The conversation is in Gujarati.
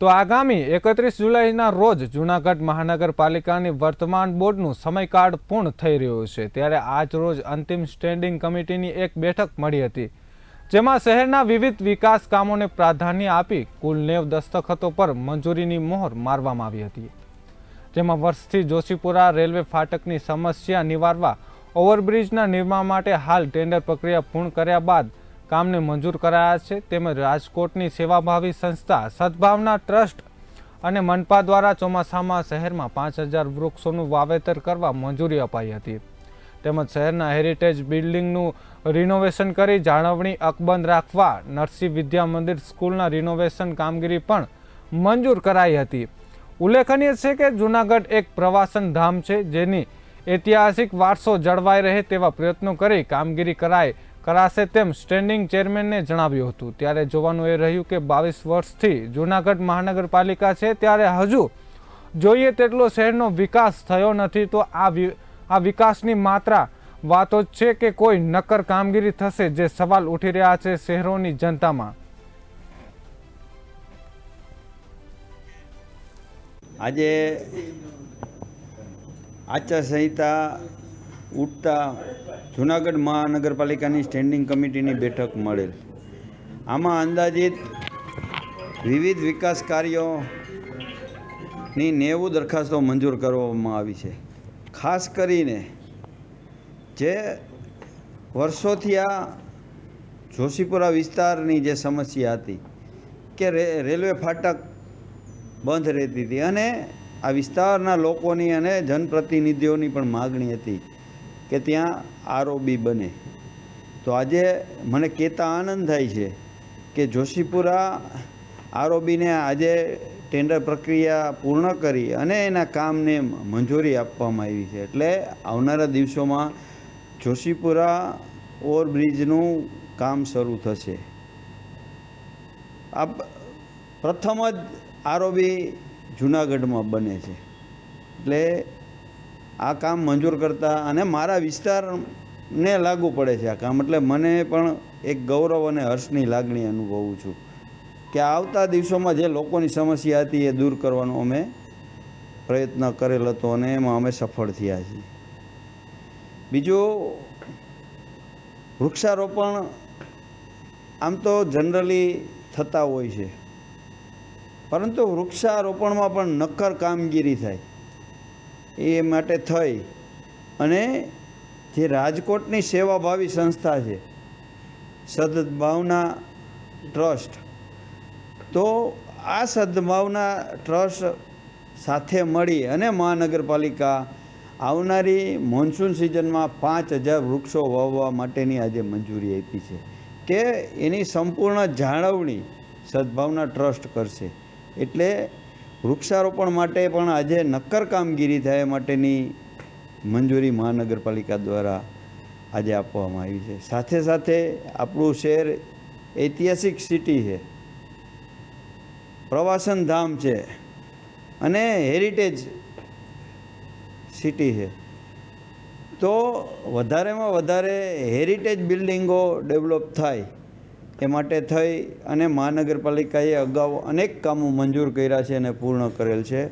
તો આગામી 31 જુલાઈના રોજ જૂનાગઢ મહાનગરપાલિકાની વર્તમાન બોર્ડનું સમયકાળ પૂર્ણ થઈ રહ્યું છે, ત્યારે આજ રોજ અંતિમ સ્ટેન્ડિંગ કમિટીની એક બેઠક મળી હતી, જેમાં શહેરના વિવિધ વિકાસ કામોને પ્રાધાન્ય આપી કુલ 90 દસ્તખતો પર મંજૂરીની મહોર મારવામાં આવી હતી, જેમાં વર્ષથી જોશીપુરા રેલવે ફાટકની સમસ્યા નિવારવા ઓવરબ્રિજના નિર્માણ માટે હાલ ટેન્ડર પ્રક્રિયા પૂર્ણ કર્યા બાદ કામને મંજૂર કરાયા છે, તેમજ રાજકોટની સેવાભાવી સંસ્થા સદભાવના ટ્રસ્ટ અને મનપા દ્વારા ચોમાસામાં શહેરમાં 5000 વૃક્ષોનું વાવેતર કરવા મંજૂરી અપાઈ હતી, તેમજ શહેરના હેરિટેજ બિલ્ડિંગનું રિનોવેશન કરી જાળવણી અકબંધ રાખવા નરસિંહ વિદ્યા મંદિર સ્કૂલના રિનોવેશન કામગીરી પણ મંજૂર કરાઈ હતી। ઉલ્લેખનીય છે કે જૂનાગઢ એક પ્રવાસન ધામ છે, જેની ઐતિહાસિક વારસો જળવાઈ રહે તેવા પ્રયત્નો કરી કામગીરી કરાશે તેમ સ્ટેન્ડિંગ ચેરમેનને જણાવ્યું હતું। ત્યારે જોવાનું એ રહ્યું કે 22 વર્ષથી જૂનાગઢ મહાનગરપાલિકા છે, ત્યારે હજુ જોઈએ તેટલો શહેરનો વિકાસ થયો નથી, તો આ વિકાસની માત્રા વાતો છે કે કોઈ નક્કર કામગીરી થશે, જે સવાલ ઉઠી રહ્યા છે શહેરોની જનતામાં। આજે આચારસંહિતા ઉઠતા જૂનાગઢ મહાનગરપાલિકાની સ્ટેન્ડિંગ કમિટીની બેઠક મળેલ। આમાં અંદાજિત વિવિધ વિકાસ કાર્યોની 90 દરખાસ્તો મંજૂર કરવામાં આવી છે। ખાસ કરીને જે વર્ષોથી આ જોશીપુરા વિસ્તારની જે સમસ્યા હતી કે રેલવે ફાટક બંધ રહેતી હતી અને આ વિસ્તારના લોકોની અને જનપ્રતિનિધિઓની પણ માગણી હતી કે ત્યાં આરઓબી બને। તો આજે મને કહેતા આનંદ થાય છે કે જોશીપુરા આરઓબીને આજે ટેન્ડર પ્રક્રિયા પૂર્ણ કરી અને એના કામને મંજૂરી આપવામાં આવી છે, એટલે આવનારા દિવસોમાં જોશીપુરા ઓવરબ્રિજનું કામ શરૂ થશે। આ પ્રથમ જ આરઓબી જૂનાગઢમાં બને છે, એટલે આ કામ મંજૂર કરતા અને મારા વિસ્તારને લાગુ પડે છે આ કામ, એટલે મને પણ એક ગૌરવ અને હર્ષની લાગણી અનુભવું છું કે આવતા દિવસોમાં જે લોકોની સમસ્યા હતી એ દૂર કરવાનો અમે પ્રયત્ન કરેલ હતો અને એમાં અમે સફળ થયા છીએ। બીજું, વૃક્ષારોપણ આમ તો જનરલી થતા હોય છે, પરંતુ વૃક્ષારોપણમાં પણ નક્કર કામગીરી થાય એ માટે થઈ અને જે રાજકોટની સેવાભાવી સંસ્થા છે સદભાવના ટ્રસ્ટ, તો આ સદભાવના ટ્રસ્ટ સાથે મળી અને મહાનગરપાલિકા આવનારી મોન્સૂન સિઝનમાં 5000 વૃક્ષો વાવવા માટેની આજે મંજૂરી આપી છે કે એની સંપૂર્ણ જાળવણી સદભાવના ટ્રસ્ટ કરશે, એટલે વૃક્ષારોપણ માટે પણ આજે નક્કર કામગીરી થાય માટેની મંજૂરી મહાનગરપાલિકા દ્વારા આજે આપવામાં આવી છે। સાથે સાથે આપણું શહેર ઐતિહાસિક સિટી છે, પ્રવાસન ધામ છે અને હેરિટેજ સિટી છે, તો વધારેમાં વધારે હેરિટેજ બિલ્ડિંગો ડેવલપ થાય એ માટે થઈ અને મહાનગરપાલિકાએ અગાઉ અનેક કામો મંજૂર કર્યા છે અને પૂર્ણ કરેલ છે।